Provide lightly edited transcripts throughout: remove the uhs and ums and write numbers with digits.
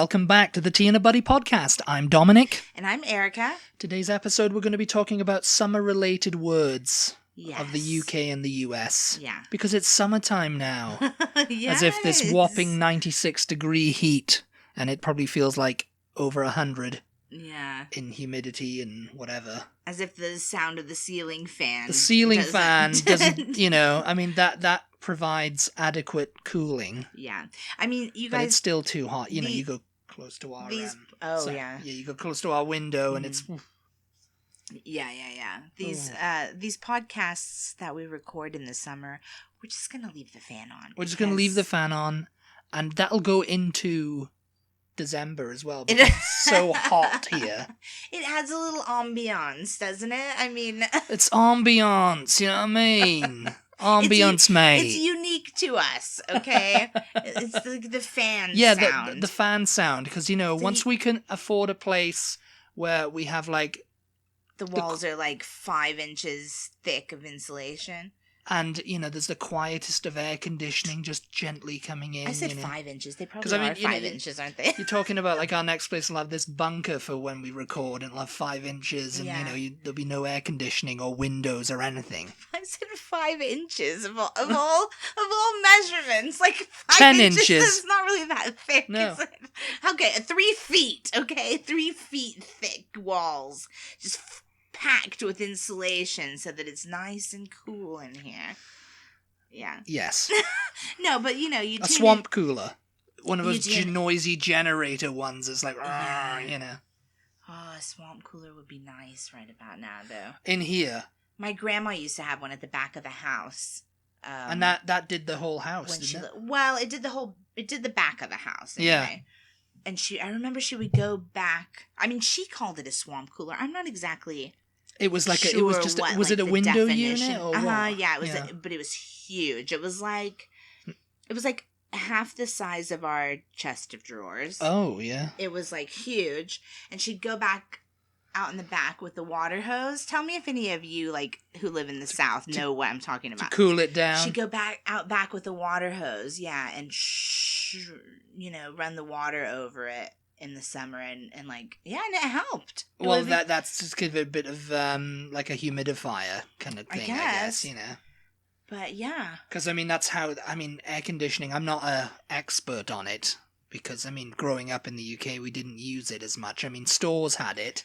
welcome back to the Tea and a Buddy podcast. I'm Dominic. And I'm Erica. Today's episode, we're going to be talking about summer-related words of the UK and the US. Yeah. Because it's summertime now. Yes. As if this whopping 96-degree heat, and it probably feels like over 100 in humidity and whatever. As if the sound of the ceiling fan. The ceiling fan doesn't, that provides adequate cooling. Yeah. I mean, you guys... But it's still too hot. You go close to our... Yeah, you go close to our window and it's... Yeah. These podcasts that we record in the summer, we're just going to leave the fan on. We're just going to leave the fan on, and that'll go into December as well, because it's so hot here. It adds a little ambiance, doesn't it? I mean... It's ambiance, you know what I mean? Ambiance, mate. It's unique to us, okay? It's the fan sound. Yeah, the fan sound, because, once we can afford a place where we have, like... The walls are, like, 5 inches thick of insulation. And, there's the quietest of air conditioning just gently coming in. I said 5 inches. They probably are 5 inches, aren't they? You're talking about, like, our next place will have this bunker for when we record, and it'll have 5 inches, and, there'll be no air conditioning or windows or anything. I said 5 inches of all measurements. Like, 5 10 inches. inches. It's not really that thick, no. Is it? Okay, 3 feet, okay? 3 feet thick walls. Just packed with insulation so that it's nice and cool in here. Yeah. Yes. No, but a swamp cooler. One of those noisy generator ones is like, Oh, a swamp cooler would be nice right about now, though. In here. My grandma used to have one at the back of the house. And that did the whole house, didn't it? Well, it did the back of the house. Anyway. Yeah. And I remember she would go back. I mean, she called it a swamp cooler. I'm not exactly... It was like sure was it a window definition. unit or what? Yeah, it was. But it was huge. It was like half the size of our chest of drawers. Oh yeah. It was like huge, and she'd go back out in the back with the water hose. Tell me if any of you who live in the South know what I'm talking about. To cool it down. She'd go out back with the water hose, and run the water over it in the summer, and and it helped. Well, that's just give it a bit of like a humidifier kind of thing, I guess. But yeah, because that's how air conditioning. I'm not a expert on it because growing up in the UK we didn't use it as much. Stores had it.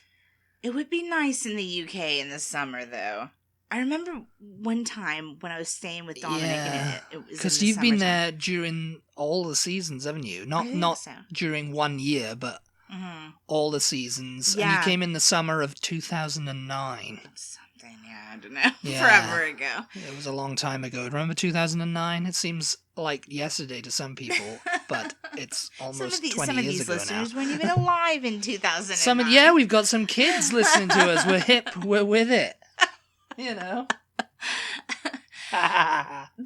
It would be nice in the UK in the summer, though. I remember one time when I was staying with Dominic, and it was because you've been there during all the seasons, haven't you? Not so. During 1 year, but all the seasons. Yeah. And you came in the summer of 2009. Something, I don't know. Yeah. Forever ago. It was a long time ago. Remember 2009? It seems like yesterday to some people, but it's almost 20 years ago now. Some of these listeners weren't even alive in 2009. We've got some kids listening to us. We're hip. We're with it. But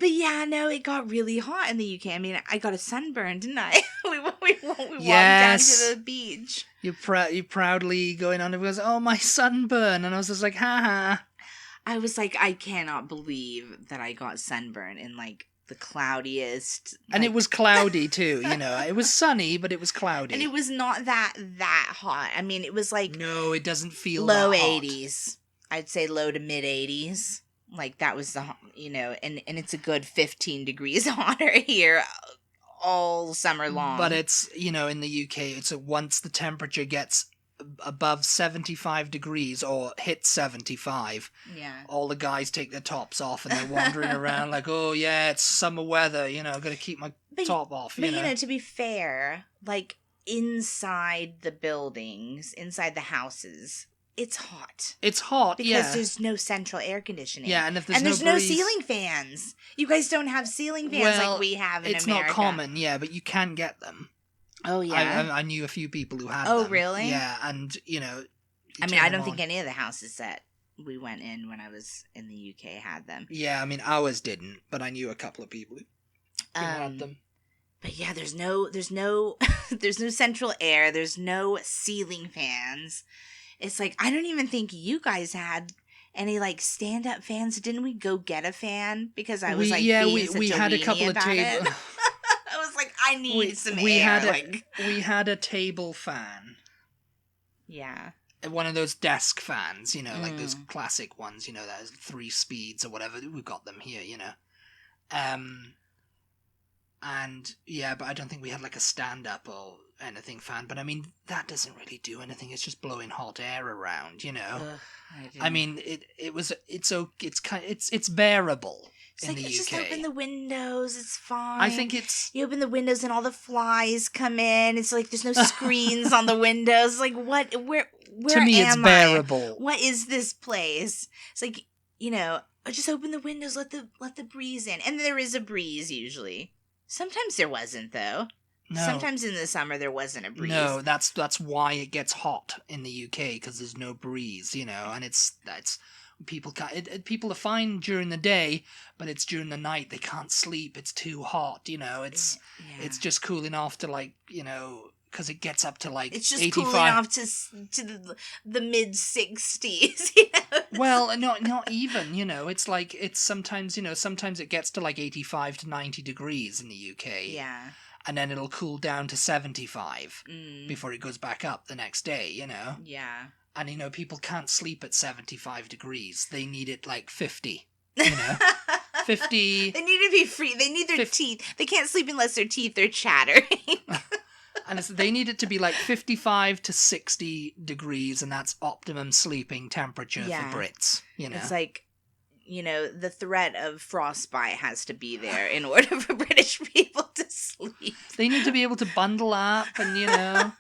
it got really hot in the UK. I got a sunburn, didn't I? we walked down to the beach. You proudly going on and goes, oh, my sunburn. And I was just like, ha. I was like, I cannot believe that I got sunburn in the cloudiest. And it was cloudy too, It was sunny, but it was cloudy. And it was not that hot. It was no, it doesn't feel low that hot. 80s. I'd say low to mid 80s. That was the, and it's a good 15 degrees hotter here all summer long. But it's, in the UK, it's once the temperature gets above 75 degrees or hits 75, all the guys take their tops off and they're wandering around like, oh yeah, it's summer weather, I've got to keep my top off. But to be fair, inside the buildings, inside the houses, it's hot. It's hot, because there's no central air conditioning. Yeah, and if there's no ceiling fans. You guys don't have ceiling fans like we have in America. It's not common, but you can get them. Oh, yeah? I knew a few people who had them. Oh, really? Yeah, and, I don't think any of the houses that we went in when I was in the UK had them. Yeah, ours didn't, but I knew a couple of people who had them. But yeah, there's no there's no central air. There's no ceiling fans. It's I don't even think you guys had any stand-up fans. Didn't we go get a fan? Because I was we had a couple of tables. I was I I need some air. We had a table fan. Yeah. One of those desk fans, like those classic ones, that has 3 speeds or whatever. We've got them here, And yeah, but I don't think we had like a stand-up or anything fan. But I mean, that doesn't really do anything. It's just blowing hot air around, I mean, it's bearable. It's in the UK. Just open the windows. It's fine. I think you open the windows and all the flies come in. It's like there's no screens on the windows. It's like what? Where to me, it's bearable. What is this place? It's like just open the windows. Let the breeze in, and there is a breeze usually. Sometimes there wasn't though. No. Sometimes in the summer there wasn't a breeze. No, that's why it gets hot in the UK because there's no breeze, and that's. People are fine during the day, but it's during the night they can't sleep. It's too hot, It's just cooling off to because it gets up to it's just 85. Cooling off to the mid 60s. Well, not even. It's sometimes sometimes it gets to 85 to 90 degrees in the UK. Yeah. And then it'll cool down to 75 before it goes back up the next day. Yeah. And, people can't sleep at 75 degrees. They need it 50, 50. They need to be free. They need their teeth. They can't sleep unless their teeth are chattering. And they need it to be 55 to 60 degrees, and that's optimum sleeping temperature for Brits, It's the threat of frostbite has to be there in order for British people to sleep. They need to be able to bundle up and,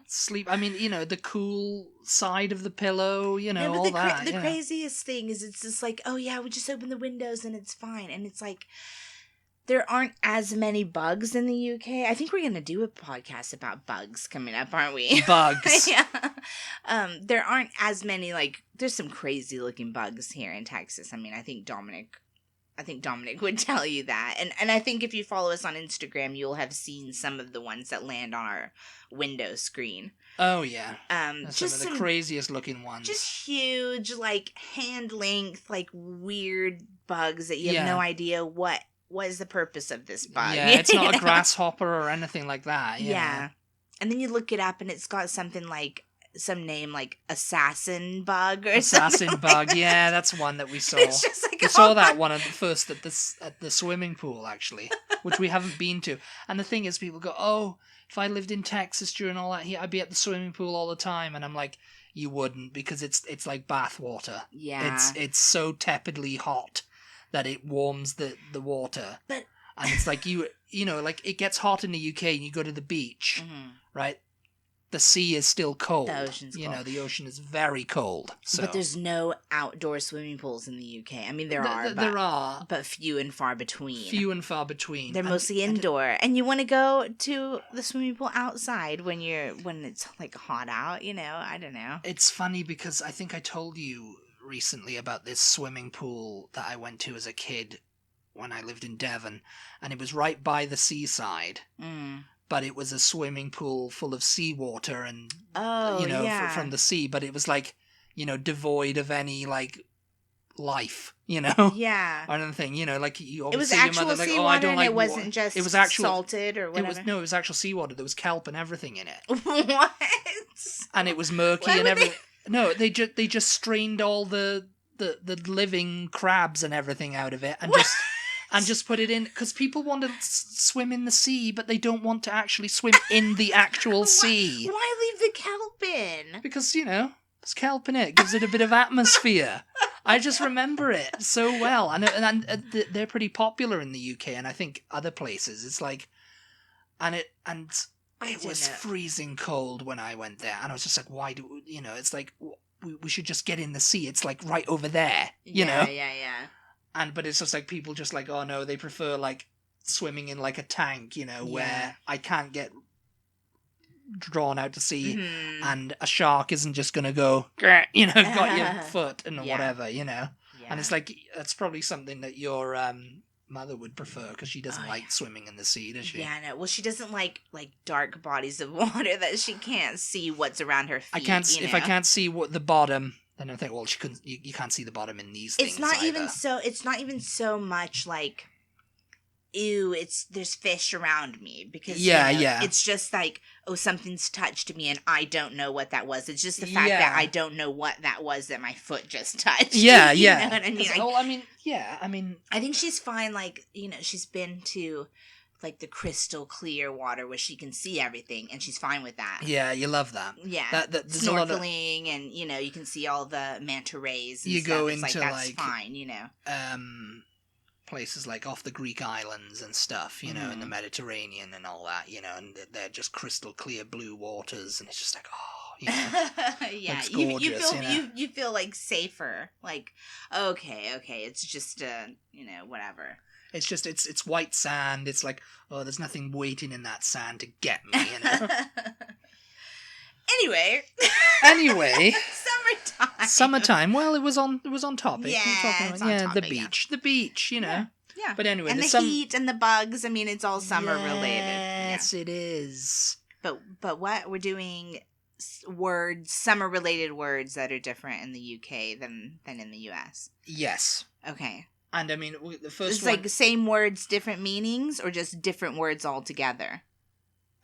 sleep. I mean, the cool side of the pillow, all that. The craziest thing is it's just we just open the windows and it's fine. And it's there aren't as many bugs in the UK. I think we're going to do a podcast about bugs coming up, aren't we? Bugs. Yeah. There aren't as many, there's some crazy looking bugs here in Texas. I mean, I think Dominic would tell you that. And I think if you follow us on Instagram, you'll have seen some of the ones that land on our window screen. Oh, yeah. Just some of the craziest looking ones. Just huge, hand length, weird bugs that you have no idea what is the purpose of this bug. Yeah, it's not a grasshopper or anything like that. Yeah. And then you look it up and it's got something some name assassin bug or assassin something bug. Yeah, that's one that we saw. It's just we saw that one at the swimming pool actually, which we haven't been to. And the thing is, people go, "Oh, if I lived in Texas during all that heat, I'd be at the swimming pool all the time." And I'm like, "You wouldn't, because it's like bath water. Yeah, it's so tepidly hot that it warms the water." But and it's it gets hot in the UK and you go to the beach, right? The sea is still cold. The ocean's cold. The ocean is very cold. So. But there's no outdoor swimming pools in the UK. I mean, there are, but few and far between. They're mostly indoor, and you want to go to the swimming pool outside when it's hot out. I don't know. It's funny because I think I told you recently about this swimming pool that I went to as a kid when I lived in Devon, and it was right by the seaside. But it was a swimming pool full of seawater and, from the sea. But it was devoid of any life, Yeah. Or anything, you always it was see actual your mother seawater and it wasn't water. just it was actual, salted or whatever. It was actual seawater. There was kelp and everything in it. What? And it was murky and everything. No, they just strained all the living crabs and everything out of it and just put it in, because people want to swim in the sea, but they don't want to actually swim in the actual sea. Why leave the kelp in? Because, there's kelp in it. It gives it a bit of atmosphere. I just remember it so well. And they're pretty popular in the UK, and I think other places. It's it was freezing cold when I went there. And I was just like, why do, it's we should just get in the sea. It's right over there, you know? Yeah. But it's just people just oh no, they prefer swimming in a tank, where I can't get drawn out to sea and a shark isn't just gonna go, got your foot and whatever, Yeah. And it's that's probably something that your mother would prefer, because she doesn't like swimming in the sea, does she? Yeah, no. Well, she doesn't like dark bodies of water that she can't see what's around her feet. If I can't see the bottom. Then I think, well, you can't see the bottom in these things. It's not even so much ew, there's fish around me, because it's just like, oh, something's touched me and I don't know what that was. It's just the fact that I don't know what that was that my foot just touched. Yeah, you yeah. know what I mean? I think she's fine. Like, she's been to like the crystal clear water where she can see everything, and she's fine with that. Yeah, you love that. Yeah, there's snorkeling, and you can see all the manta rays. And you stuff. go It's into that's fine. Places like off the Greek islands and stuff, in the Mediterranean and all that, and they're just crystal clear blue waters, and it's just like, yeah, looks gorgeous, you feel like safer, like, okay, it's just whatever. It's just it's white sand. It's like, oh, there's nothing waiting in that sand to get me, Anyway, summertime. Well, it was on topic. Yeah, it's on topic, the beach. Yeah. But anyway, and the heat and the bugs. I mean, it's all summer related. Yes, it is. But what we're doing, summer related words that are different in the UK than in the US. Yes. Okay. And I mean, the first it's one, like the same words, different meanings, or just different words altogether.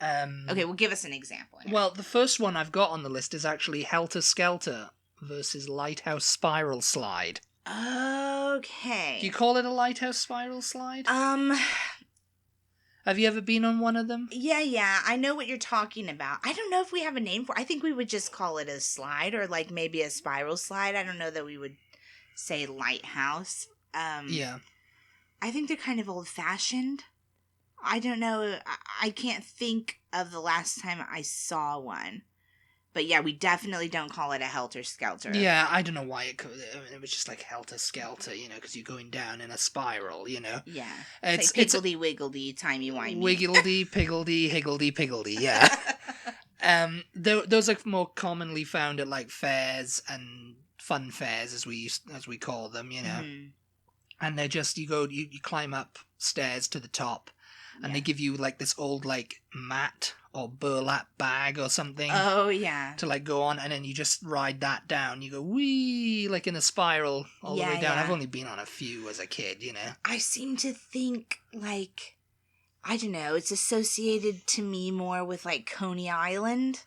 Okay, well, give us an example. Anyway. Well, the first one I've got on the list is actually Helter Skelter versus Lighthouse Spiral Slide. Okay. Do you call it a Lighthouse Spiral Slide? Have you ever been on one of them? Yeah. I know what you're talking about. I don't know if we have a name for it. I think we would just call it a slide, or like maybe a spiral slide. I don't know that we would say lighthouse. Yeah. I think they're kind of old-fashioned. I don't know. I can't think of the last time I saw one. But yeah, we definitely don't call it a helter skelter. Yeah, I don't know why it was just like helter skelter, because you're going down in a spiral, Yeah. It's like piggledy wiggledy, timey-wimey. Wiggledy, piggledy, higgledy, piggledy, yeah. Those are more commonly found at like fairs and fun fairs, as we call them, Mm-hmm. And they're just, you climb up stairs to the top, and they give you like this old like mat or burlap bag or something. Oh yeah. To like go on, and then you just ride that down. You go wee, like in a spiral all the way down. I've only been on a few as a kid, I seem to think like, I don't know, it's associated to me more with like Coney Island.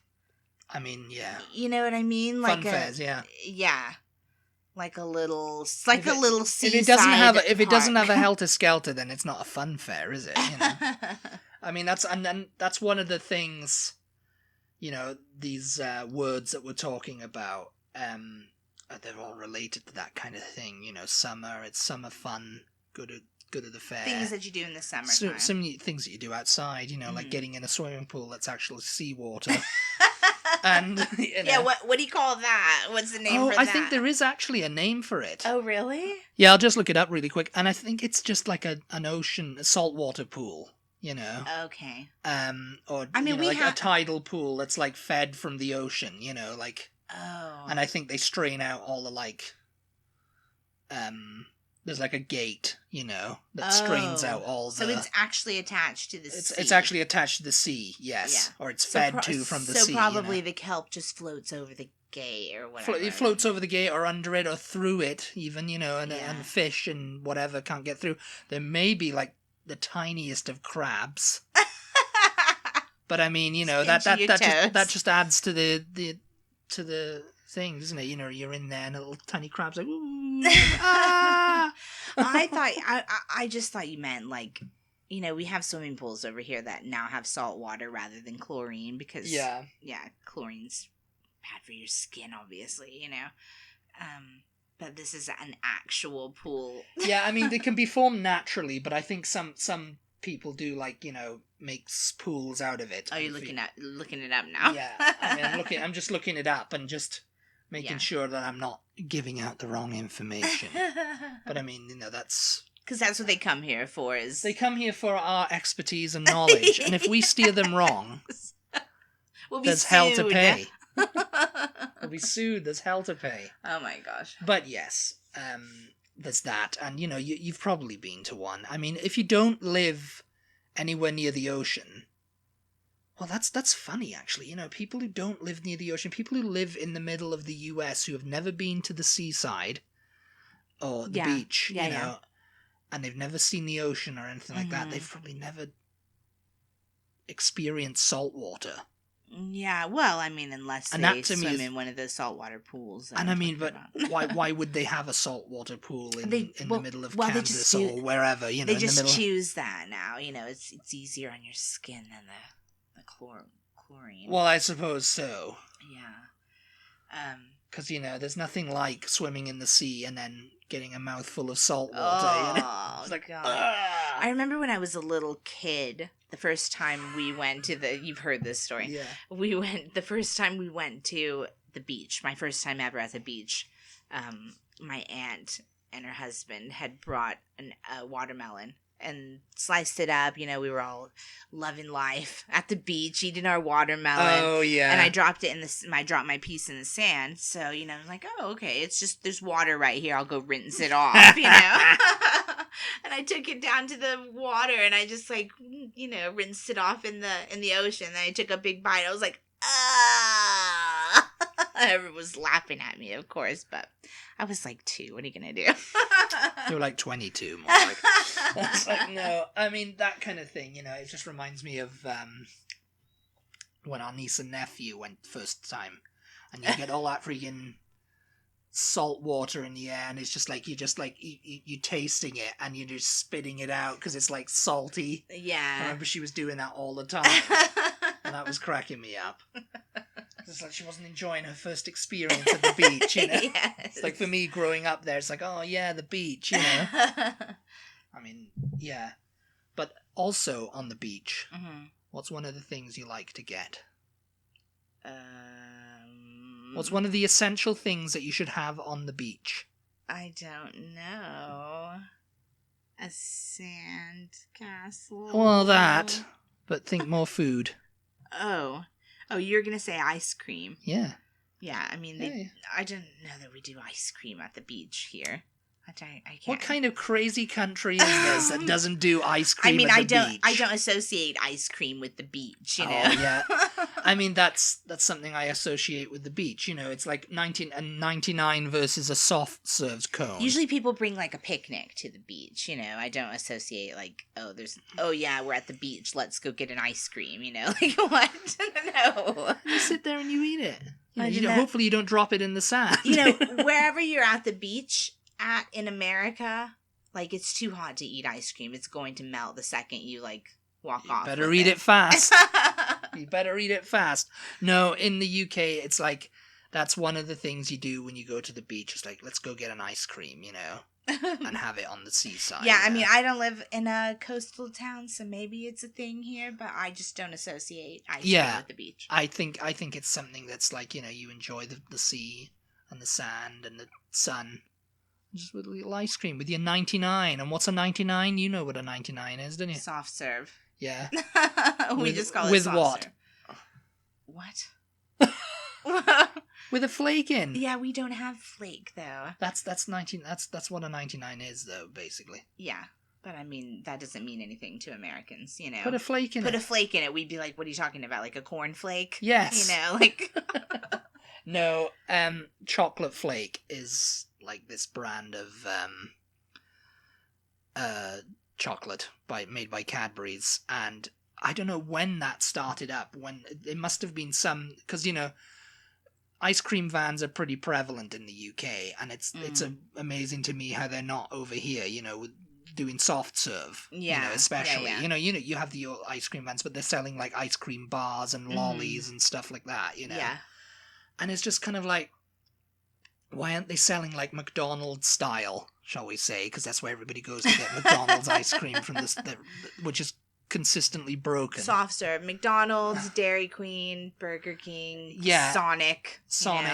I mean, yeah. You know what I mean? Like fun fairs, yeah. Yeah. Like a little seaside. If it doesn't have a helter skelter, then it's not a fun fair, is it? I mean, that's one of the things. These words that we're talking about. They're all related to that kind of thing. Summer. It's summer fun. Good at the fair. Things that you do in the summertime. Some things that you do outside. Like getting in a swimming pool that's actually seawater. And yeah, what do you call that? What's the name for that? I think there is actually a name for it. Oh, really? Yeah, I'll just look it up really quick, and I think it's just like an ocean, a saltwater pool. Okay. Or a tidal pool that's like fed from the ocean. Like. Oh. And I think they strain out all the like. There's like a gate, that strains out all the... So it's actually attached to the sea. It's actually attached to the sea, yes. Yeah. Or it's fed from the sea. So probably the kelp just floats over the gate or whatever. It floats over the gate or under it or through it even, and fish and whatever can't get through. There may be like the tiniest of crabs. But I mean, that just adds to the thing, doesn't it? You're in there and a little tiny crab's like, ooh, ah! I just thought you meant like, we have swimming pools over here that now have salt water rather than chlorine because chlorine's bad for your skin, obviously, but this is an actual pool. Yeah, I mean, they can be formed naturally, but I think some people do like, make pools out of it. Oh, you're looking it up now? Yeah, I mean, I'm just looking it up and just making sure that I'm not giving out the wrong information. But I mean, that's... Because that's what they come here for, is... They come here for our expertise and knowledge, and if we steer them wrong, there's hell to pay. We'll be sued, there's hell to pay. Oh my gosh. But yes, there's that, and you've probably been to one. I mean, if you don't live anywhere near the ocean... Well, that's funny, actually. People who don't live near the ocean, people who live in the middle of the US who have never been to the seaside or the beach, and they've never seen the ocean or anything like that, they've probably never experienced salt water. Yeah, well, I mean, unless they swim in one of the saltwater pools. And I mean, but why would they have a saltwater pool in the middle of Kansas or wherever, you know, they just choose that now, you know, it's easier on your skin than the chlorine. Well, I suppose so. Yeah. Because, you know, there's nothing like swimming in the sea and then getting a mouthful of salt water, you know? It's like, God. I remember when I was a little kid, the first time we went to you've heard this story. Yeah. The first time we went to the beach, my first time ever at the beach, my aunt and her husband had brought a watermelon and sliced it up. You know, we were all loving life at the beach, eating our watermelon. Oh, yeah. And I dropped it I dropped my piece in the sand. So, you know, I'm like, oh, okay, it's just, there's water right here. I'll go rinse it off, you know? And I took it down to the water and I just like, you know, rinsed it off in the ocean. And I took a big bite. I was like, ah! Everyone was laughing at me, of course, but I was like 2. What are you going to do? You were like 22, more like. It's like, no, I mean, that kind of thing, you know, it just reminds me of when our niece and nephew went first time. And you get all that freaking salt water in the air, and it's just like, you're tasting it, and you're just spitting it out, because it's like salty. Yeah. I remember she was doing that all the time. And that was cracking me up. It's like she wasn't enjoying her first experience at the beach, you know? Yes. It's like for me growing up there, it's like, oh yeah, the beach, you know? I mean, yeah. But also on the beach, what's one of the things you like to get? What's one of the essential things that you should have on the beach? I don't know. A sand castle? Well, that. But think more food. Oh, you're going to say ice cream. Yeah. Yeah, I mean, I don't know that we do ice cream at the beach here. I can't. What kind of crazy country is this that doesn't do ice cream at the beach? I don't associate ice cream with the beach, you know? Oh, yeah. I mean, that's something I associate with the beach, you know? It's like 19.99 versus a soft served cone. Usually people bring, like, a picnic to the beach, you know? I don't associate, like, yeah, we're at the beach, let's go get an ice cream, you know? Like, what? No. You sit there and you eat it. You know, hopefully you don't drop it in the sand. You know, wherever you're at the beach in America, like, it's too hot to eat ice cream. It's going to melt the second you, like, walk off. Better eat it fast. You better eat it fast. No, in the UK, it's like, that's one of the things you do when you go to the beach. It's like, let's go get an ice cream, you know, and have it on the seaside. Yeah, I mean, I don't live in a coastal town, so maybe it's a thing here, but I just don't associate ice cream with the beach. I think it's something that's like, you know, you enjoy the sea and the sand and the sun. Just with a little ice cream with your 99. And what's a 99? You know what a 99 is, don't you? Soft serve. Yeah. We just call it soft serve. What? With a flake in. Yeah, we don't have flake though. That's what a 99 is though, basically. Yeah. But I mean, that doesn't mean anything to Americans, you know. Put a flake in it. Put a flake in it. We'd be like, what are you talking about? Like a corn flake? Yes. You know, like No, chocolate flake is like this brand of chocolate made by Cadbury's, and I don't know when that started up. When it must have been because you know, ice cream vans are pretty prevalent in the UK, and it's amazing to me how they're not over here. You know, doing soft serve. Yeah, you know, especially you know you have the ice cream vans, but they're selling like ice cream bars and lollies and stuff like that. You know. Yeah. And it's just kind of like, why aren't they selling like McDonald's style, shall we say? Because that's where everybody goes to get McDonald's ice cream from which is consistently broken. Soft serve. McDonald's, Dairy Queen, Burger King, Sonic.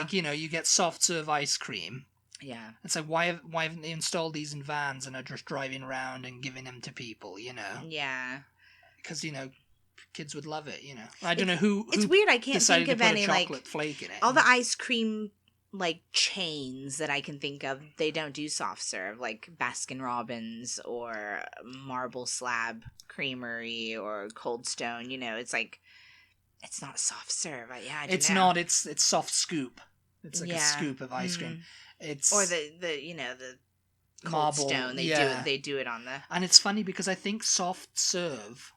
You know, you get soft serve ice cream. Yeah. It's like, why haven't they installed these in vans and are just driving around and giving them to people, you know? Yeah. Because, you know, kids would love it, you know. I don't know who. It's weird. I can't think of any chocolate flake in it. All the ice cream like chains that I can think of. They don't do soft serve, like Baskin Robbins or Marble Slab Creamery or Cold Stone. You know, it's like it's not soft serve. It's not. It's soft scoop. It's like a scoop of ice cream. It's or the you know the Cold Stone. They do it on the... And it's funny because I think soft serve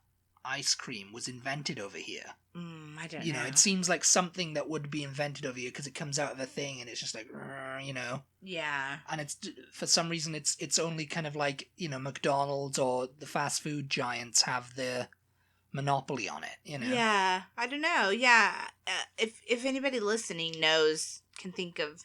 ice cream was invented over here. I don't know. You know, it seems like something that would be invented over here because it comes out of a thing and it's just like, you know. Yeah. And it's, for some reason, it's only kind of like, you know, McDonald's or the fast food giants have their monopoly on it, you know. Yeah, I don't know. Yeah, if anybody listening can think of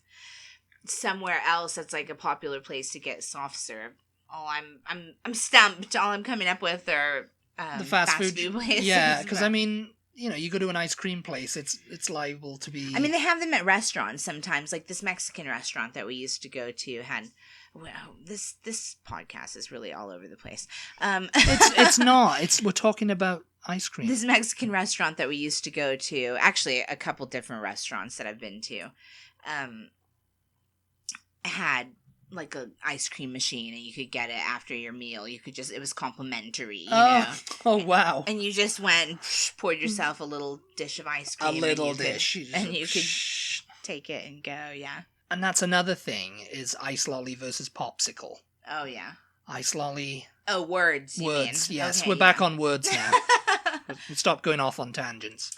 somewhere else that's like a popular place to get soft serve. Oh, I'm stumped. All I'm coming up with are the fast food places. Yeah, because I mean, you know, you go to an ice cream place, it's liable to be... I mean, they have them at restaurants sometimes. Like this Mexican restaurant that we used to go to had... Well, this podcast is really all over the place. It's not. We're talking about ice cream. This Mexican restaurant that we used to go to, actually a couple different restaurants that I've been to, had like a ice cream machine, and you could get it after your meal. It was complimentary, you know. Oh, wow. And you just went and poured yourself a little dish of ice cream. A little dish. And you could take it and go, yeah. And that's another thing, is ice lolly versus popsicle. Oh, yeah. Ice lolly. Oh, words, you mean. Yes. Okay, we're back on words now. We'll stop going off on tangents.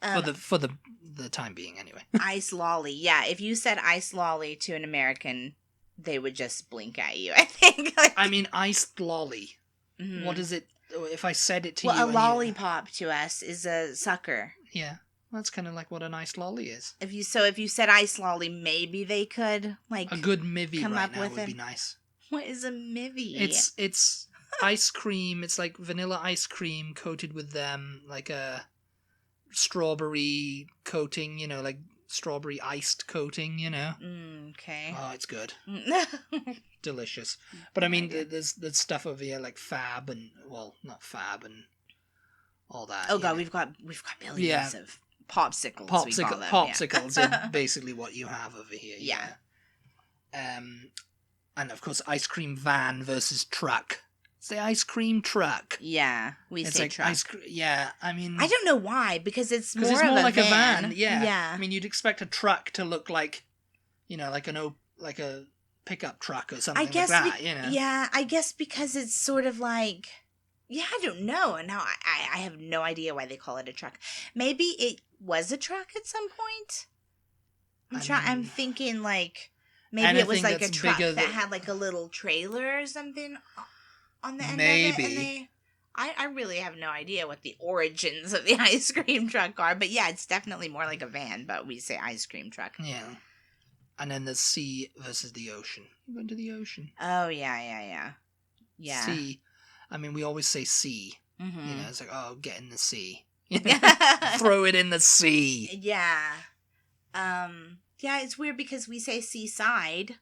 For the time being, anyway. Ice lolly. Yeah, if you said ice lolly to an American, they would just blink at you, I think. I mean, iced lolly. Mm-hmm. What is it? If I said it to you... Well, a lollipop to us is a sucker. Yeah. That's kind of like what an ice lolly is. If you said ice lolly, maybe they could like a good mivvy come right up now with would be nice. What is a mivvy? It's ice cream. It's like vanilla ice cream coated with like a strawberry coating. You know, like strawberry iced coating. You know. Okay. Oh, it's good. Delicious. But I mean, there's stuff over here like Fab and not Fab and all that. Oh God, we've got billions of popsicles. Popsicles are basically what you have over here. Yeah. And of course, ice cream van versus truck. It's the ice cream truck. Yeah, it's say like truck. I mean, I don't know why, because it's more like a van. Yeah. I mean, you'd expect a truck to look like, you know, like a pickup truck or something like that. You know. Yeah, I guess because it's sort of like. Yeah, I don't know. And now I have no idea why they call it a truck. Maybe it was a truck at some point. I'm thinking like maybe it was like a truck that had like a little trailer or something on the end of it. And I really have no idea what the origins of the ice cream truck are. But yeah, it's definitely more like a van, but we say ice cream truck. Yeah. And then the sea versus the ocean. You went to the ocean. Oh, yeah. Yeah. Sea. I mean, we always say sea. Mm-hmm. You know, it's like, oh, get in the sea. Throw it in the sea. Yeah. Yeah, it's weird because we say seaside,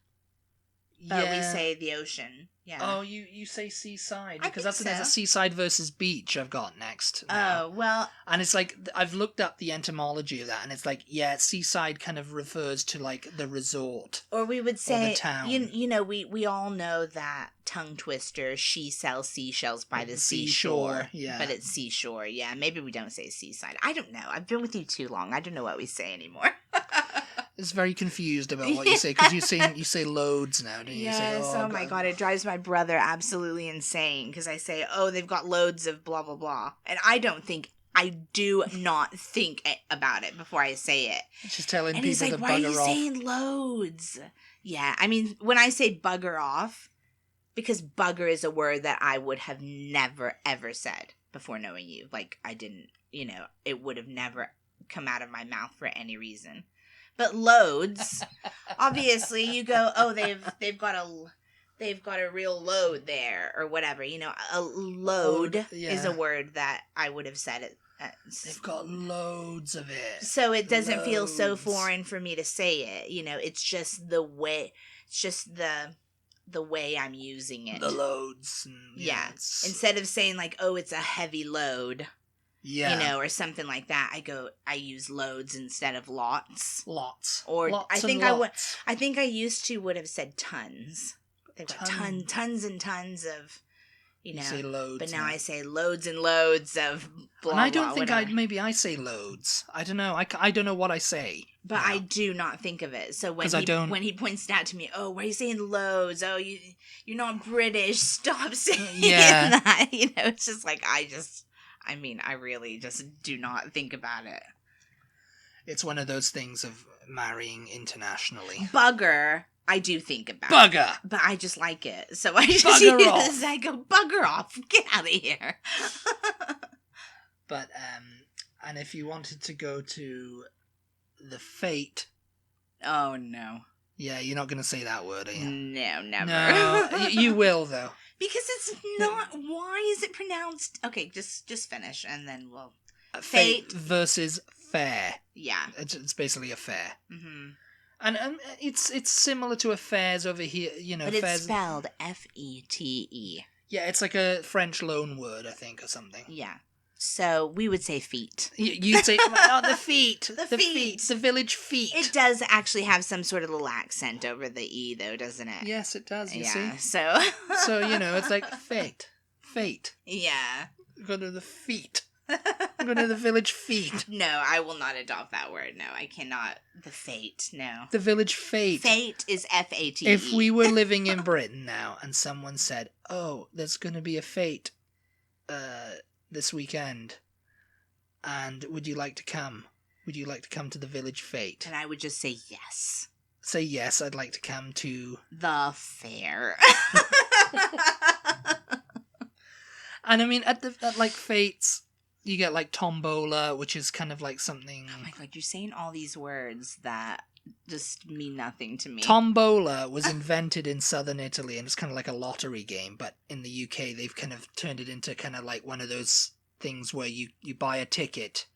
but we say the ocean. Yeah. Oh, you say seaside because there's a seaside versus beach I've got next. Now. Oh, well. And it's like, I've looked up the etymology of that, and it's like, yeah, seaside kind of refers to like the resort. Or we would say, or the town. You know, we all know that tongue twister, she sells seashells by the seashore. Yeah. But it's seashore, yeah. Maybe we don't say seaside. I don't know. I've been with you too long. I don't know what we say anymore. Is very confused about what you say because you say loads now, don't you? Yes. You say, oh my God, it drives my brother absolutely insane because I say, oh, they've got loads of blah blah blah, and I do not think about it before I say it. Just telling and people he's like, to bugger off. why are you saying loads? Yeah, I mean, when I say bugger off, because bugger is a word that I would have never ever said before knowing you. Like I didn't, you know, it would have never come out of my mouth for any reason. But loads, obviously, you go, oh, they've got a real load there or whatever. You know, a load is a word that I would have said it. They've got loads of it. So it doesn't feel so foreign for me to say it. You know, it's just the way. It's just the way I'm using it. The loads. Yeah. Instead of saying like, oh, it's a heavy load. Yeah. You know, or something like that. I use loads instead of lots. Lots. Or lots I think I would have said tons. They've got tons and tons of, You say loads. But now I say loads and loads of blah, and I don't blah, think maybe I say loads. I don't know. I don't know what I say. But now. I do not think of it. So when he points it out to me, oh, why are you saying loads? Oh, you're not British. Stop saying that. It's just like, I really just do not think about it. It's one of those things of marrying internationally. Bugger. I do think about bugger, but I just like it, so I just bugger off. I go bugger off, get out of here. But and if you wanted to go to the fate, oh no, yeah, you're not gonna say that word, are you? No, never. No, you will though, because it's not. Why is it pronounced? Okay, just finish, and then we'll fate versus fair. Yeah, it's basically a fair. Mm-hmm. And it's similar to affairs over here, But it's spelled Fete. Yeah, it's like a French loan word, I think, or something. Yeah. So we would say feet. You'd say, oh, the feet. The feet. The village feet. It does actually have some sort of little accent over the E, though, doesn't it? Yes, it does, you see. So... so, it's like fate. Fate. Yeah. Go to the feet. Go to the village feet. No, I will not adopt that word. No, I cannot. The fate, no. The village fate. Fate is Fate. If we were living in Britain now and someone said, oh, there's going to be a fate this weekend, and would you like to come? Would you like to come to the village fate? And I would just say yes. Say yes, I'd like to come to... the fair. And I mean, at like fates... You get, like, tombola, which is kind of like something... Oh, my God, you're saying all these words that just mean nothing to me. Tombola was invented in southern Italy, and it's kind of like a lottery game, but in the UK, they've kind of turned it into kind of like one of those things where you buy a ticket,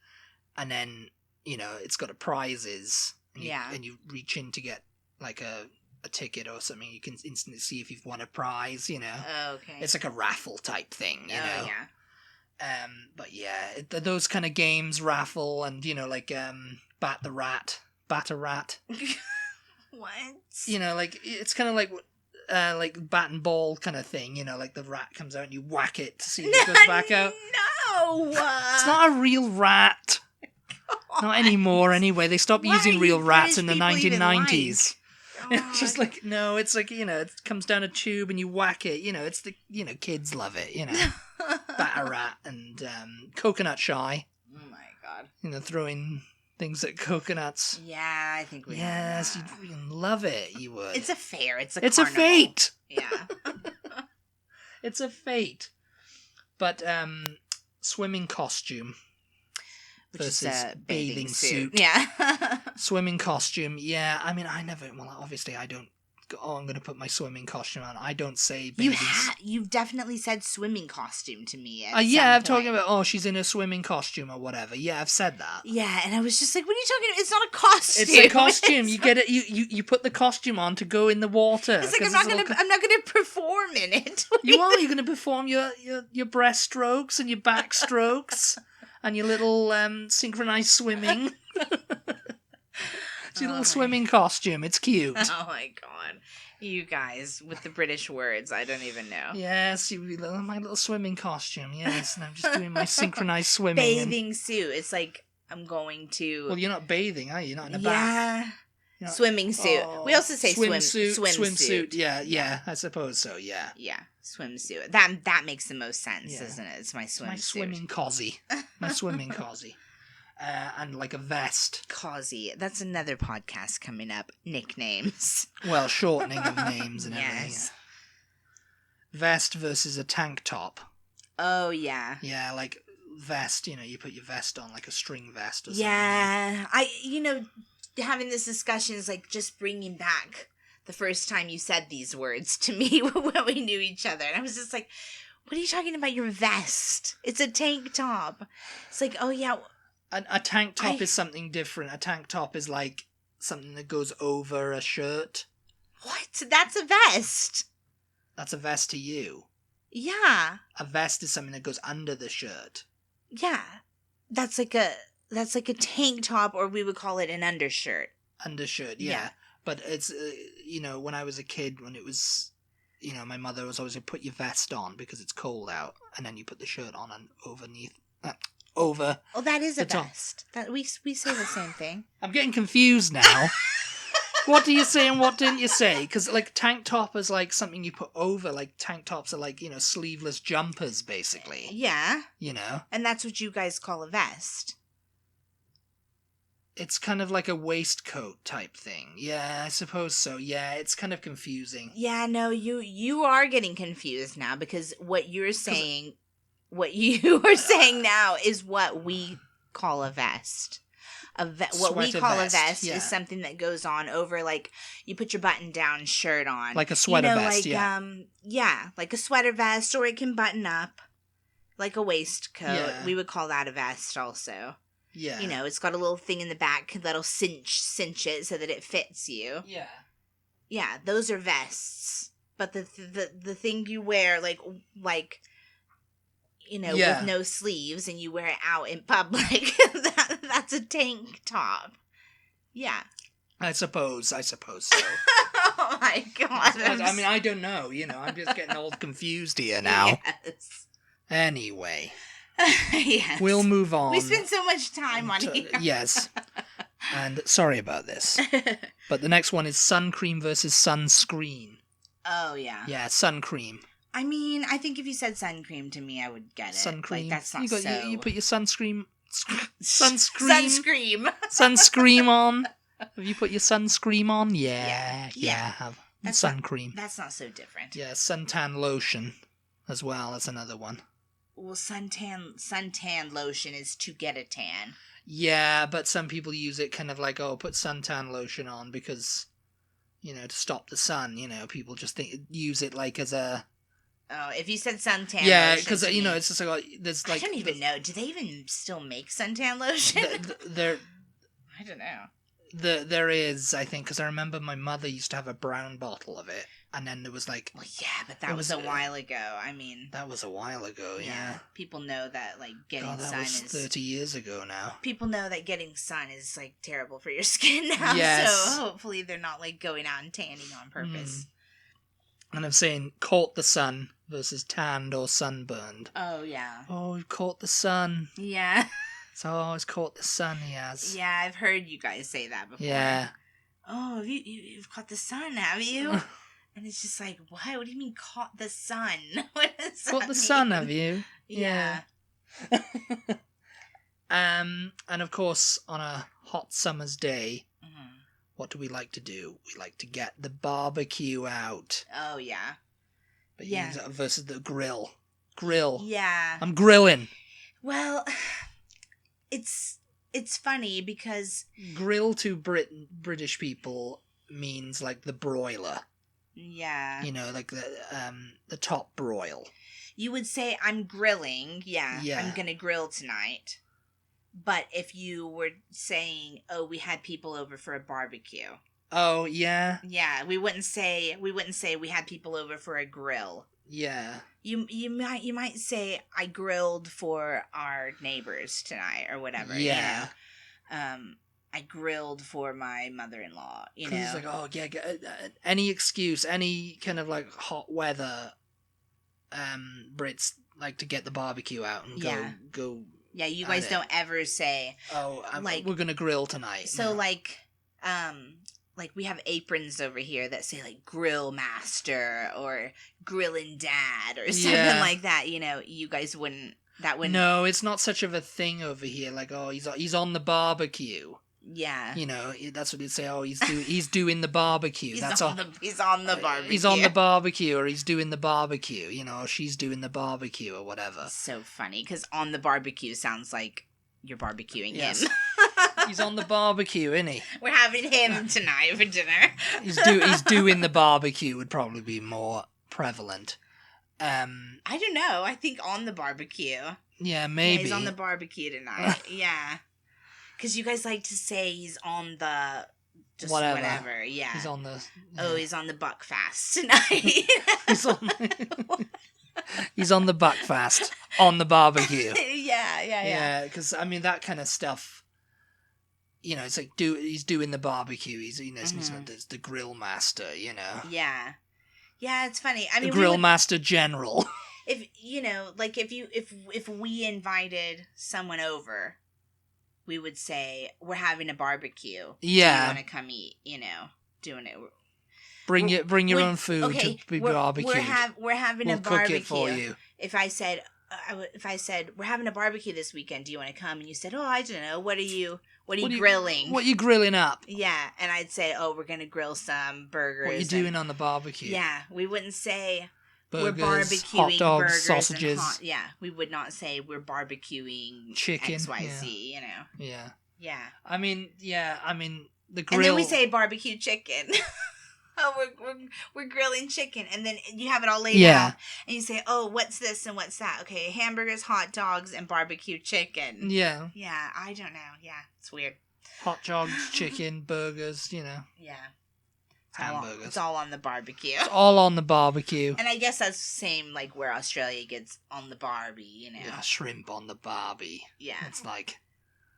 and then, it's got prizes, and you reach in to get, like, a ticket or something. You can instantly see if you've won a prize, Oh, okay. It's like a raffle type thing, you know? Oh, yeah. But yeah, those kind of games, raffle, and like bat a rat. What? Like it's kind of like bat and ball kind of thing. Like the rat comes out and you whack it to see if it goes back out. No, it's not a real rat. God. Not anymore. Anyway, they stopped using real rats in the 1990s. It's just like, no, it's like, it comes down a tube and you whack it. It's the, kids love it, Batter rat and coconut shy. Oh my God. Throwing things at coconuts. Yeah, I think we Yes, you'd love it, you would. It's a fair, it's a fate. Yeah. It's a fate. But swimming costume. Which versus is a bathing suit. Yeah. Swimming costume, yeah. I mean, obviously I don't go, I'm going to put my swimming costume on. I don't say bathing suit. You've definitely said swimming costume to me yeah, I'm talking about, she's in a swimming costume or whatever. Yeah, I've said that. Yeah, and I was just like, what are you talking about? It's not a costume. It's a costume. You get it. You put the costume on to go in the water. It's like, I'm not going to perform in it. You're going to perform your breaststrokes and your backstrokes. And your little synchronized swimming. It's your little swimming costume. It's cute. Oh my God. You guys, with the British words, I don't even know. Yes, my little swimming costume. Yes, and I'm just doing my synchronized swimming. Bathing suit. It's like, I'm going to... Well, you're not bathing, are you? You're not in a bath. Yeah. Swimming suit. We also say swimsuit. Yeah, I suppose so, yeah. Yeah, swimsuit. That makes the most sense, doesn't it? It's my swimsuit. My swimming cosy. My swimming cosy. And like a vest. Cosy. That's another podcast coming up. Nicknames. Well, shortening of names and everything. Yes. Vest versus a tank top. Oh, yeah. Yeah, like vest, you put your vest on, like a string vest or something. Yeah. Having this discussion is like just bringing back the first time you said these words to me when we knew each other. And I was just like, what are you talking about your vest? It's a tank top. It's like, oh yeah. A tank top is something different. A tank top is like something that goes over a shirt. What? That's a vest. That's a vest to you. Yeah. A vest is something that goes under the shirt. Yeah. That's like a tank top, or we would call it an undershirt. Undershirt, yeah. But it's, when I was a kid, when it was, my mother was always like, put your vest on because it's cold out, and then you put the shirt on and over. Oh, that is a vest. That we say the same thing. I'm getting confused now. What do you say and what didn't you say? Because, like, tank top is, like, something you put over. Like, tank tops are, like, sleeveless jumpers, basically. Yeah. And that's what you guys call a vest. It's kind of like a waistcoat type thing. Yeah, I suppose so. Yeah, it's kind of confusing. Yeah, no, you are getting confused now because what you're saying, what you are saying now is what we call a vest. What we call a vest is something that goes on over, like, you put your button-down shirt on. Like a sweater vest, like a sweater vest, or it can button up, like a waistcoat. Yeah. We would call that a vest also. Yeah. It's got a little thing in the back that'll cinch it so that it fits you. Yeah. Yeah, those are vests. But the thing you wear, like with no sleeves, and you wear it out in public, that's a tank top. Yeah. I suppose so. Oh my god. I mean, I don't know, I'm just getting all confused here now. Yes. Anyway. Yes. We'll move on. We spent so much time on here. Yes. And sorry about this. But the next one is sun cream versus sunscreen. Oh, yeah. Yeah, sun cream. I mean, I think if you said sun cream to me, I would get it. Sun cream. Like, that's not you put your sunscreen on. Have you put your sunscreen on? Yeah. Have sun cream. That's not so different. Yeah, suntan lotion as well. That's another one. Well, suntan lotion is to get a tan. Yeah, but some people use it kind of like, put suntan lotion on because, to stop the sun. People just use it like as a. Oh, if you said suntan lotion. Yeah, because, it's just like, there's like. I don't even know. Do they even still make suntan lotion? I don't know. There is, I think, because I remember my mother used to have a brown bottle of it, and then there was like... Well, yeah, but that was a while ago, I mean... That was a while ago, yeah. People know that, like, getting sun that was 30 years ago now. People know that getting sun is, like, terrible for your skin now, yes. So hopefully they're not, like, going out and tanning on purpose. And I'm saying caught the sun versus tanned or sunburned. Oh, yeah. Oh, we've caught the sun. Yeah. So he's caught the sun, he has. Yeah, I've heard you guys say that before. Yeah. Oh, you've caught the sun, have you? And it's just like, what? What do you mean caught the sun? What does that Caught the sun, have you? Yeah. And of course, on a hot summer's day, what do we like to do? We like to get the barbecue out. Oh, yeah. But versus the grill. Grill. Yeah. I'm grilling. Well... It's funny because... Grill to British people means like the broiler. Yeah. Like the top broil. You would say, I'm grilling. Yeah. I'm going to grill tonight. But if you were saying, oh, we had people over for a barbecue. Oh, yeah? Yeah, we wouldn't say we had people over for a grill. Yeah. You might say I grilled for our neighbors tonight or whatever. Yeah. I grilled for my mother-in-law. It's like, oh yeah, any excuse, any kind of like hot weather. Brits like to get the barbecue out and go. Yeah, you guys don't ever say. Oh, we're gonna grill tonight. So like we have aprons over here that say like grill master or grillin' dad or something like that. You guys wouldn't. That wouldn't. No, it's not such of a thing over here. Like, oh, he's on the barbecue. Yeah. That's what they'd say. Oh, he's doing the barbecue. He's on the barbecue. He's on the barbecue, or he's doing the barbecue. Or she's doing the barbecue, or whatever. So funny, because on the barbecue sounds like you're barbecuing him. He's on the barbecue, isn't he? We're having him tonight for dinner. He's doing the barbecue would probably be more prevalent. I don't know. I think on the barbecue. Yeah, maybe. Yeah, he's on the barbecue tonight. Yeah. Because you guys like to say he's on the... Just whatever. Yeah. He's on the... Yeah. Oh, he's on the buckfast tonight. He's on the buckfast. On the barbecue. Yeah, because, that kind of stuff... it's like he's doing the barbecue. He's, he's the grill master, Yeah. Yeah, it's funny. I mean, the Grill Master General. If if we invited someone over, we would say we're having a barbecue. Yeah. Do you want to come eat? Doing it. Bring your own food to be barbecued. We're having we'll a barbecue. Cook it for you. If I said we're having a barbecue this weekend, do you want to come? And you said, oh, I don't know. What are you grilling? What are you grilling up? Yeah, and I'd say, oh, we're gonna grill some burgers. What are you doing on the barbecue? Yeah, we wouldn't say burgers, we're barbecuing hot dogs, burgers sausages. We would not say we're barbecuing chicken, XYZ. Yeah. Yeah. I mean, the grill. And then we say barbecue chicken. Oh, we're grilling chicken, and then you have it all laid out, and you say, "Oh, what's this and what's that?" Okay, hamburgers, hot dogs, and barbecue chicken. Yeah. Yeah, I don't know. Yeah, it's weird. Hot dogs, chicken, burgers. Yeah. Hamburgers. It's all on the barbecue. It's all on the barbecue. And I guess that's the same like where Australia gets on the barbie. Yeah, shrimp on the barbie. Yeah. It's like.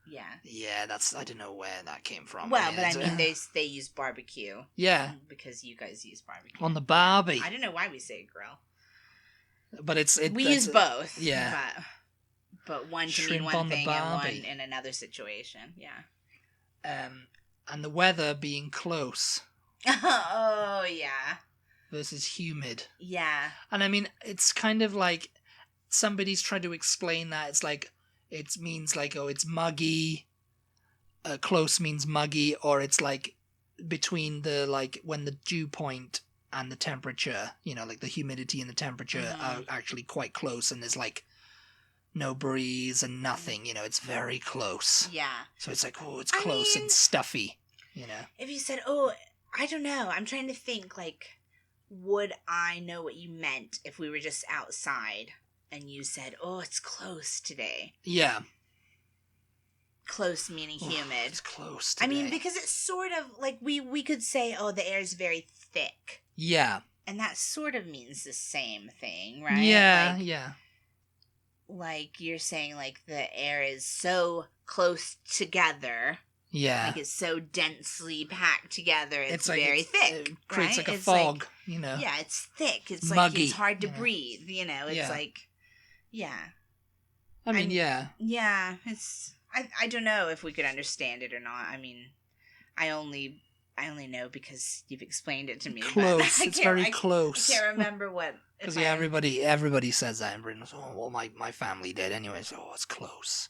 Yeah. Yeah, I don't know where that came from. Well, but I mean, they use barbecue. Yeah. Because you guys use barbecue. On the barbie. I don't know why we say grill. But we use both. Yeah. But one to mean one thing and one in another situation. Yeah. And the weather being close. Oh, yeah. Versus humid. Yeah. And I mean, it's kind of like somebody's trying to explain that. It's like, it means like, oh, it's muggy. Close means muggy, or it's like between the, like, when the dew point and the temperature, like the humidity and the temperature are actually quite close, and there's like no breeze and nothing, it's very close. Yeah. So it's like, oh, it's close and stuffy, If you said, oh, I don't know, I'm trying to think, like, would I know what you meant if we were just outside? And you said, oh, it's close today. Yeah. Close meaning humid. It's close today. I mean, because it's sort of like we could say, oh, the air is very thick. Yeah. And that sort of means the same thing, right? Yeah, Like you're saying, like, the air is so close together. Yeah. Like it's so densely packed together. It's like very thick. It creates right? like a it's fog, Yeah, it's thick. It's muggy, like it's hard to breathe, It's like, yeah. I mean, yeah. Yeah, it's... I don't know if we could understand it or not. I mean, I only know because you've explained it to me. Close. It's very close. I can't remember what... Because everybody says that in Britain. Oh, well, my family did anyway, so it's close.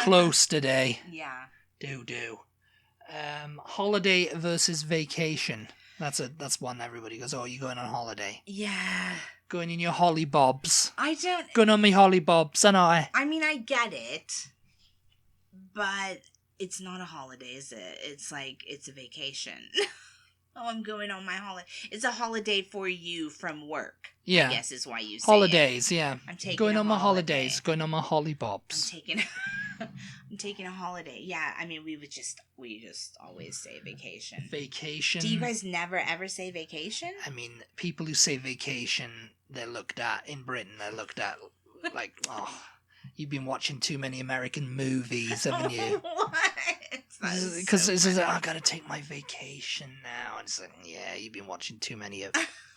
Close today. Yeah. Do. Holiday versus vacation. That's one everybody goes, oh, you're going on holiday. Yeah. Going in your holly bobs. I don't... Going on me holly bobs, and I mean, I get it, but it's not a holiday, is it? It's like, it's a vacation. Oh, I'm going on my holiday. It's a holiday for you from work. Yeah. I guess is why you say holidays, it. Yeah. I'm taking going a on my holiday. holidays, going on my holly bobs. I'm taking a holiday. Yeah, I mean, we just always say vacation. Vacation. Do you guys never ever say vacation? I mean, people who say vacation, they're looked at in Britain. They're looked at like, oh, you've been watching too many American movies, haven't you? What? Because it's like, I gotta take my vacation now. And it's like, yeah, you've been watching too many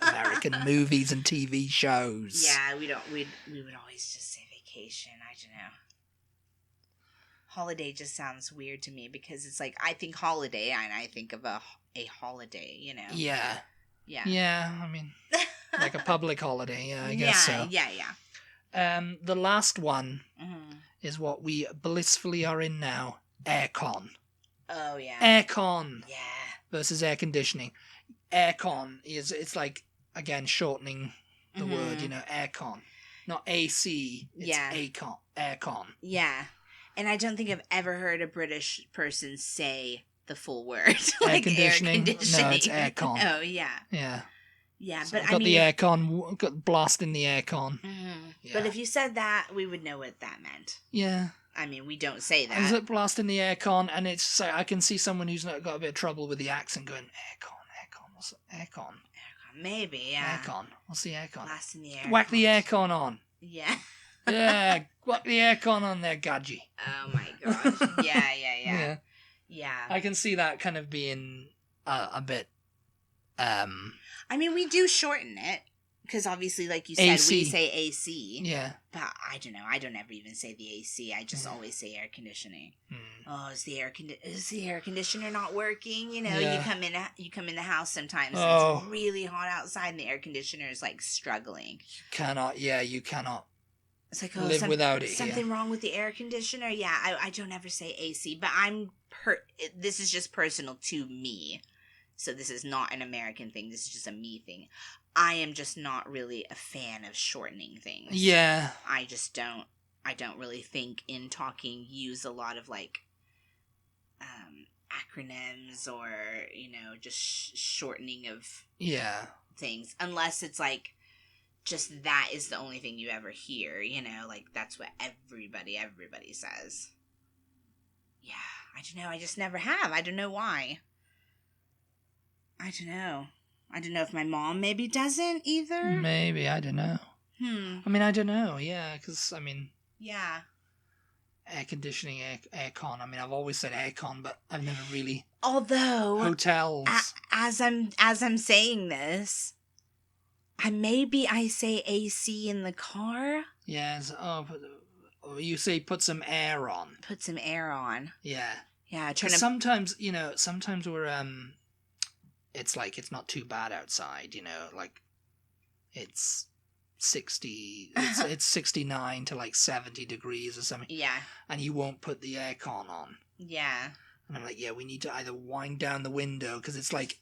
American movies and TV shows. Yeah, we would always just say vacation. I don't know. Holiday just sounds weird to me because it's like I think holiday and I think of a holiday, Yeah. Yeah. Yeah, I mean, like a public holiday. Yeah, I guess so. Yeah. The last one is what we blissfully are in now: aircon. Oh yeah. Aircon. Yeah. Versus air conditioning. Aircon it's like, again, shortening the word. Aircon, not AC. It's aircon. Yeah. And I don't think I've ever heard a British person say the full word. Like air conditioning. No, it's aircon. Oh, yeah. Yeah. Yeah, So but got the aircon, got blasting the aircon. Yeah. But if you said that, we would know what that meant. Yeah. I mean, we don't say that. Is it blasting the aircon? And it's I can see someone who's not got a bit of trouble with the accent going, aircon, what's aircon? Aircon, maybe, yeah. Aircon, what's the aircon? Blasting the aircon. Whack the aircon on. Yeah. Yeah, whack the aircon on there, gadgy. Oh my gosh. Yeah. Yeah. I can see that kind of being a bit I mean, we do shorten it. Because obviously, like you said, AC. we say AC. Yeah. But I don't know. I don't ever even say the AC. I just always say air conditioning. Oh, is the air conditioner not working? You know, you come in the house sometimes and it's really hot outside and the air conditioner is like struggling. You cannot. It's like, live without it. Something wrong with the air conditioner? Yeah, I don't ever say AC, but this is just personal to me. So this is not an American thing. This is just a me thing. I am just not really a fan of shortening things. Yeah. I don't really think in talking use a lot of like acronyms or, you know, just shortening of things. Unless it's like just that is the only thing you ever hear, you know, like that's what everybody says. Yeah, I don't know. I just never have. I don't know why. I don't know if my mom maybe doesn't either. Maybe, I don't know. I mean, I don't know, yeah, because, I mean... Yeah. Air conditioning, aircon. I mean, I've always said aircon, but I've never really... Although... Hotels. As I'm saying this, I say AC in the car. Yes, you say put some air on. Put some air on. Yeah. Yeah, sometimes we're, it's like, it's not too bad outside, you know, like, it's 60, it's 69 to like 70 degrees or something. Yeah. And you won't put the aircon on. Yeah. And I'm like, yeah, we need to either wind down the window, because it's like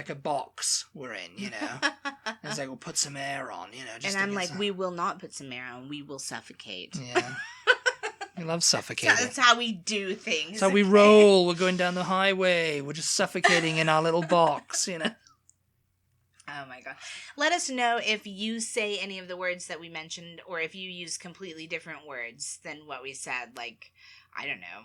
a box we're in, you know. And it's like, we'll put some air on, you know. Just and I'm like, we will not put some air on, we will suffocate. Yeah. We love suffocating. That's how we do things. That's how we roll. We're going down the highway. We're just suffocating in our little box, you know. Oh my god. Let us know if you say any of the words that we mentioned, or if you use completely different words than what we said. Like, I don't know.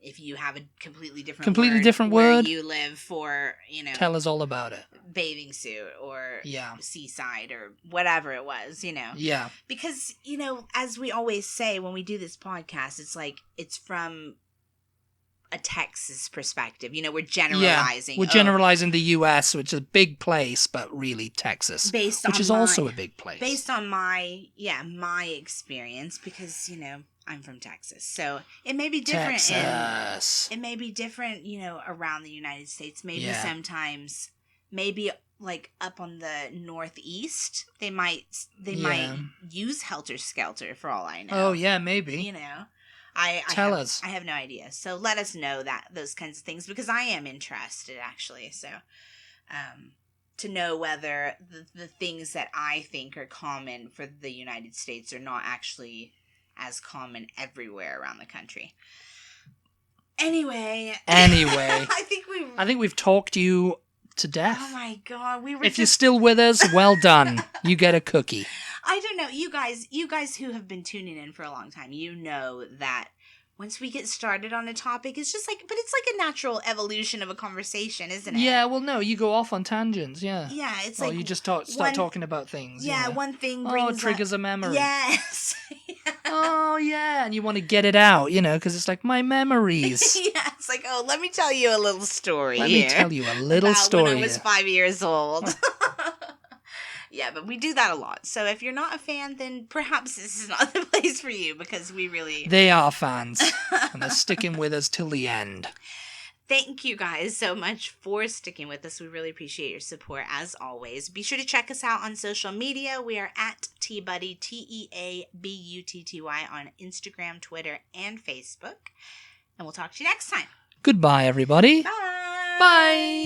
If you have a completely different word where you live for, you know, tell us all about it. Bathing suit or seaside or whatever it was, you know. Yeah. Because, you know, as we always say when we do this podcast, it's like it's from a Texas perspective. You know, we're generalizing. Yeah, we're generalizing the U.S., which is a big place, but really Texas, which is also a big place. Based on my experience, because, you know, I'm from Texas, so it may be different. Texas. It may be different, you know, around the United States. Maybe sometimes, maybe like up on the northeast, they might use helter skelter for all I know. Oh yeah, maybe. You know, Tell us. I have no idea. So let us know those kinds of things, because I am interested actually. So, to know whether the things that I think are common for the United States are not actually as common everywhere around the country. Anyway. I think we've talked you to death. Oh my god, if you're still with us, well done. You get a cookie. I don't know, you guys who have been tuning in for a long time, you know that once we get started on a topic, it's just like, but it's like a natural evolution of a conversation, isn't it? Yeah, well, no, you go off on tangents, yeah. Yeah, it's like... you just start talking about things. Yeah, you know? one thing brings triggers a memory. Yes. Oh, yeah, and you want to get it out, you know, because it's like, my memories. Yeah, it's like, oh, let me tell you a little story Let me tell you a little story when I was 5 years old. Yeah, but we do that a lot. So if you're not a fan, then perhaps this is not the place for you, because we really... They are fans, and they're sticking with us till the end. Thank you guys so much for sticking with us. We really appreciate your support, as always. Be sure to check us out on social media. We are at TButty, TEABUTTY, on Instagram, Twitter, and Facebook. And we'll talk to you next time. Goodbye, everybody. Bye. Bye.